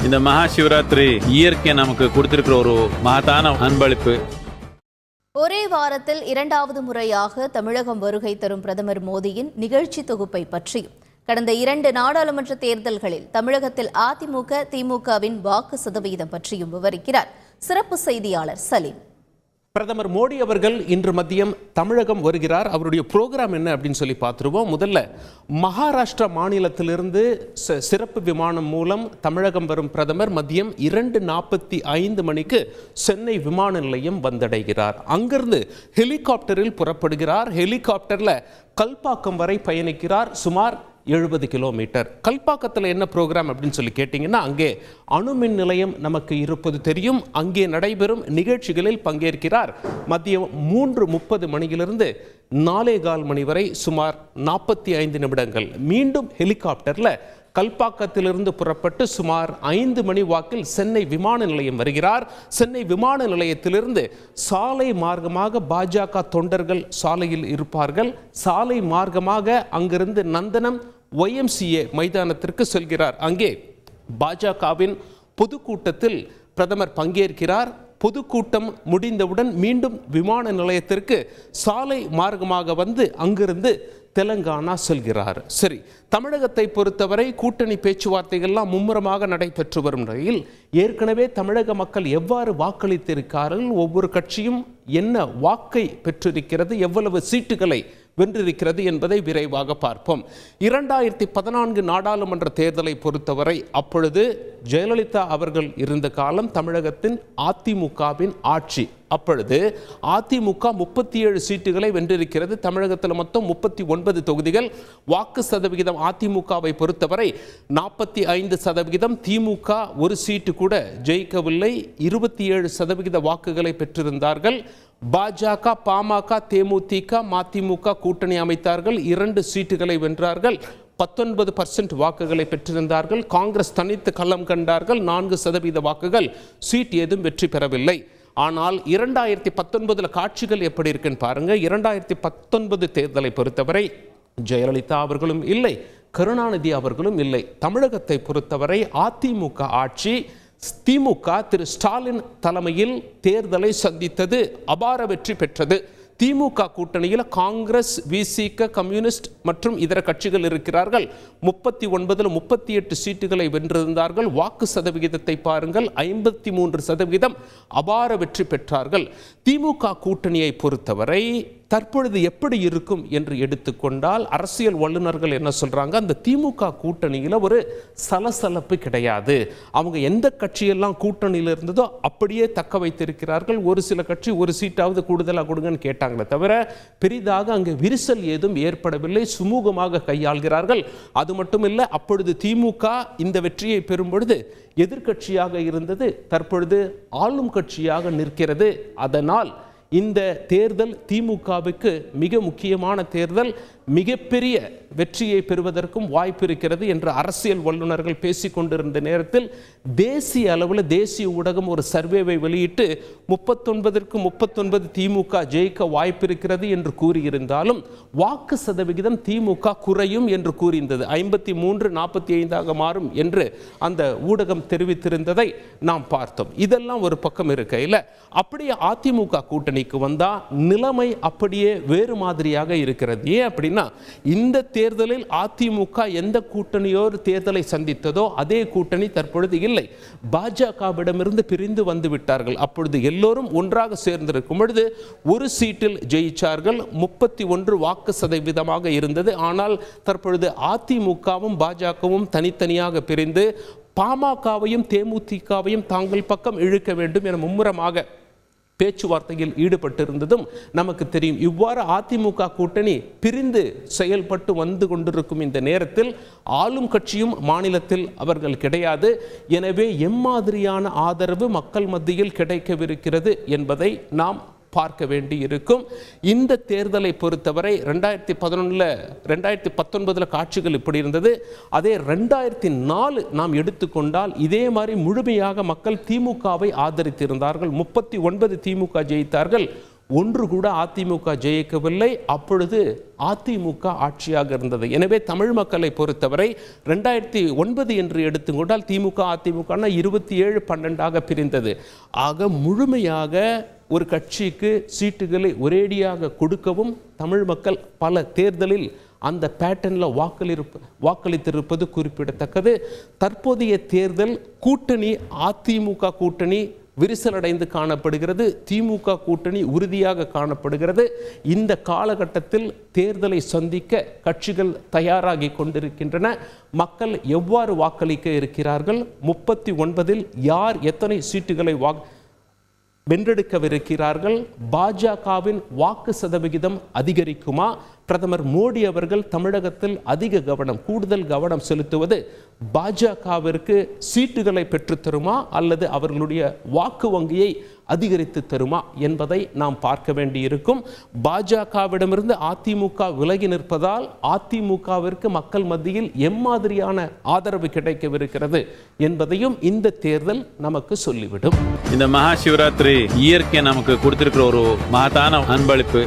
இந்த மகா சிவராத்திரி இயற்கை நமக்கு கொடுத்திருக்கிற ஒரு மகத்தான அன்பளிப்பு. ஒரே வாரத்தில் இரண்டாவது முறையாக தமிழகம் வருகை தரும் பிரதமர் மோடியின் நிகழ்ச்சி தொகுப்பை பற்றி கடந்த 2 நாடாளுமன்ற தேர்தல்களில் தமிழகத்தில் அதிமுக திமுகவின் வாக்கு சதவீதம் பற்றியும் விவரிக்கிறார் சிறப்பு செய்தியாளர் சலீம். பிரதமர் மோடி அவர்கள் இன்று மதியம் தமிழகம் வருகிறார். அவருடைய புரோகிராம் என்ன அப்படின்னு சொல்லி பார்த்துருவோம். முதல்ல மகாராஷ்டிரா மாநிலத்திலிருந்து சிறப்பு விமானம் மூலம் தமிழகம் வரும் பிரதமர் மதியம் 2:45 மணிக்கு சென்னை விமான நிலையம் வந்தடைகிறார். அங்கிருந்து ஹெலிகாப்டரில் புறப்படுகிறார். ஹெலிகாப்டர்ல கல்பாக்கம் வரை பயணிக்கிறார். சுமார் 70 கிலோமீட்டர். கல்பாக்கத்தில் என்ன ப்ரோக்ராம் அப்படின்னு சொல்லி கேட்டிங்கன்னா, அங்கே அணுமின் நிலையம் நமக்கு இருப்பது தெரியும். அங்கே நடைபெறும் நிகழ்ச்சிகளில் பங்கேற்கிறார். மதியம் 3:30 மணியிலிருந்து 4:15 மணி வரை சுமார் 45 நிமிடங்கள் மீண்டும் ஹெலிகாப்டரில் கல்பாக்கத்திலிருந்து புறப்பட்டு சுமார் 5 மணி வாக்கில் சென்னை விமான நிலையம் வருகிறார். சென்னை விமான நிலையத்திலிருந்து சாலை மார்க்கமாக பாஜக தொண்டர்கள் சாலையில் இருப்பார்கள். சாலை மார்க்கமாக அங்கிருந்து நந்தனம் YMCA மைதானத்திற்கு செல்கிறார். அங்கே பாஜகவின் பொதுக்கூட்டத்தில் பிரதமர் பங்கேற்கிறார். பொதுக்கூட்டம் முடிந்தவுடன் மீண்டும் விமான நிலையத்திற்கு சாலை மார்க்கமாக வந்து அங்கிருந்து தெலங்கானா செல்கிறார். சரி, தமிழகத்தை பொறுத்தவரை கூட்டணி பேச்சுவார்த்தைகள்லாம் மும்முரமாக நடைபெற்று வரும் நிலையில் ஏற்கனவே தமிழக மக்கள் எவ்வாறு வாக்களித்திருக்கிறார்கள், ஒவ்வொரு கட்சியும் என்ன வாக்கை பெற்றிருக்கிறது, எவ்வளவு சீட்டுகளை வென்றிருக்கிறது என்பதை விரைவாக பார்ப்போம். 2014 நாடாளுமன்ற தேர்தலை பொறுத்தவரை அப்பொழுது ஜெயலலிதா அவர்கள் இருந்த காலம் தமிழகத்தின் அதிமுகவின் ஆட்சி. அப்பொழுது அதிமுக 37 சீட்டுகளை வென்றிருக்கிறது. தமிழகத்தில் மொத்தம் 39 தொகுதிகள். வாக்கு சதவிகிதம் அதிமுகவை பொறுத்தவரை 45%. திமுக ஒரு சீட்டு கூட ஜெயிக்கவில்லை. 27% வாக்குகளை பெற்றிருந்தார்கள். பாஜக, பாமக, தேமுதிக, மதிமுக கூட்டணி அமைத்தார்கள். 2 சீட்டுகளை வென்றார்கள். 19% வாக்குகளை பெற்றிருந்தார்கள். காங்கிரஸ் தனித்து களம் கண்டார்கள். 4% வாக்குகள். சீட் ஏதும் வெற்றி பெறவில்லை. ஆனால் 2019 காட்சிகள் எப்படி இருக்குன்னு பாருங்க. 2019 தேர்தலை பொறுத்தவரை ஜெயலலிதா அவர்களும் இல்லை, கருணாநிதி அவர்களும் இல்லை. தமிழகத்தை பொறுத்தவரை அதிமுக ஆட்சி. திமுக திரு ஸ்டாலின் தலைமையில் தேர்தலை சந்தித்தது, அபார வெற்றி பெற்றது. திமுக கூட்டணியில் காங்கிரஸ், விசிக, கம்யூனிஸ்ட் மற்றும் இதர கட்சிகள் இருக்கிறார்கள். 39 38 சீட்டுகளை வென்றிருந்தார்கள். வாக்கு சதவிகிதத்தை பாருங்கள், 53%. அபார வெற்றி பெற்றார்கள். திமுக கூட்டணியை பொறுத்தவரை தற்பொழுது எப்படி இருக்கும் என்று எடுத்துக்கொண்டால் அரசியல் வல்லுநர்கள் என்ன சொல்றாங்க, அந்த திமுக கூட்டணியில் ஒரு சலசலப்பு கிடையாது. அவங்க எந்த கட்சியெல்லாம் கூட்டணியில் இருந்ததோ அப்படியே தக்க வைத்திருக்கிறார்கள். ஒரு சில கட்சி ஒரு சீட்டாவது கூடுதலாக கொடுங்கன்னு கேட்டாங்களே தவிர பெரிதாக அங்கே விரிசல் ஏதும் ஏற்படவில்லை. சுமூகமாக கையாள்கிறார்கள். அது மட்டுமில்லை, அப்பொழுது திமுக இந்த வெற்றியை பெறும் பொழுது எதிர்கட்சியாக இருந்தது, தற்பொழுது ஆளும் கட்சியாக நிற்கிறது. அதனால் இந்த தேர்தல் திமுகவுக்கு மிக முக்கியமான தேர்தல். மிகப்பெரிய வெற்றியை பெறுவதற்கும் வாய்ப்பு இருக்கிறது என்று அரசியல் வல்லுநர்கள் பேசிக்கொண்டிருந்த நேரத்தில் தேசிய அளவில் தேசிய ஊடகம் ஒரு சர்வேவை வெளியிட்டு 39 திமுக ஜெயிக்க வாய்ப்பு இருக்கிறது என்று கூறியிருந்தாலும் வாக்கு சதவிகிதம் திமுக குறையும் என்று கூறியிருந்தது. 53-45 மாறும் என்று அந்த ஊடகம் தெரிவித்திருந்ததை நாம் பார்த்தோம். இதெல்லாம் ஒரு பக்கம் இருக்கையில் அப்படியே அதிமுக கூட்டணிக்கு வந்தா நிலைமை அப்படியே வேறு மாதிரியாக இருக்கிறது. ஏன் அப்படின்னா, இந்த தேர்தலில் அதிமுக எந்த கூட்டணியோர் தேர்தலை சந்தித்ததோ அதே கூட்டணி தற்பொழுது இல்லை. பாஜகவிடமிருந்து பிரிந்து வந்து விட்டார்கள். அப்பொழுது எல்லோரும் ஒன்றாக சேர்ந்திருக்கும் பொழுது ஒரு சீட்டில் ஜெயிச்சார்கள். 31 வாக்கு சதவீதமாக இருந்தது. ஆனால் தற்பொழுது அதிமுகவும் பாஜகவும் தனித்தனியாக பிரிந்து பாமகவையும் தேமுதிகவையும் தாங்கள் பக்கம் இழுக்க வேண்டும் என மும்முரமாக பேச்சுவார்த்தையில் ஈடுபட்டிருந்ததும் நமக்கு தெரியும். இவ்வாறு அதிமுக கூட்டணி பிரிந்து செயல்பட்டு வந்து கொண்டிருக்கும் இந்த நேரத்தில் ஆளும் கட்சியும் மாநிலத்தில் அவர்கள் கிடையாது. எனவே எம்மாதிரியான ஆதரவு மக்கள் மத்தியில் கிடைக்கவிருக்கிறது என்பதை நாம் பார்க்க வேண்டி இருக்கும். இந்த தேர்தலை பொறுத்தவரை 2019 காட்சிகள் இப்படி இருந்தது. அதே 2004 நாம் எடுத்துக்கொண்டால் இதே மாதிரி முழுமையாக மக்கள் திமுகவை ஆதரித்திருந்தார்கள். 39 திமுக ஜெயித்தார்கள். ஒன்று கூட அதிமுக ஜெயிக்கவில்லை. அப்பொழுது அதிமுக ஆட்சியாக இருந்தது. எனவே தமிழ் மக்களை பொறுத்தவரை 2009 என்று எடுத்துக்கொண்டால் திமுக அதிமுக 27-12 பிரிந்தது. ஆக முழுமையாக ஒரு கட்சிக்கு சீட்டுகளை ஒரேடியாக கொடுக்கவும் தமிழ் மக்கள் பல தேர்தலில் அந்த பேட்டர்னில் வாக்களித்திருப்பது குறிப்பிடத்தக்கது. தற்போதைய தேர்தல் கூட்டணி அதிமுக கூட்டணி விரிசலடைந்து காணப்படுகிறது. திமுக கூட்டணி உறுதியாக காணப்படுகிறது. இந்த காலகட்டத்தில் தேர்தலை சந்திக்க கட்சிகள் தயாராகி கொண்டிருக்கின்றன. மக்கள் எவ்வாறு வாக்களிக்க இருக்கிறார்கள், 39இல் யார் எத்தனை சீட்டுகளை வென்றெடுக்கவிருக்கிறார்கள், பாஜகவின் வாக்கு சதவிகிதம் அதிகரிக்குமா, பிரதமர் மோடி அவர்கள் தமிழகத்தில் அதிக கவனம் கூடுதல் கவனம் செலுத்துவது பாஜகவிற்கு சீட்டுகளை பெற்றுத்தருமா அல்லது அவர்களுடைய வாக்கு வங்கியை அதிகரித்து தருமா என்பதை நாம் பார்க்க வேண்டியிருக்கும். பாஜகவிடமிருந்து அதிமுக விலகி நிற்பதால் அதிமுகவிற்கு மக்கள் மத்தியில் எம்மாதிரியான ஆதரவு கிடைக்கவிருக்கிறது என்பதையும் இந்த தேர்தல் நமக்கு சொல்லிவிடும். இந்த மகா சிவராத்திரி இயற்கை நமக்கு கொடுத்திருக்கிற ஒரு மகத்தான அன்பளிப்பு.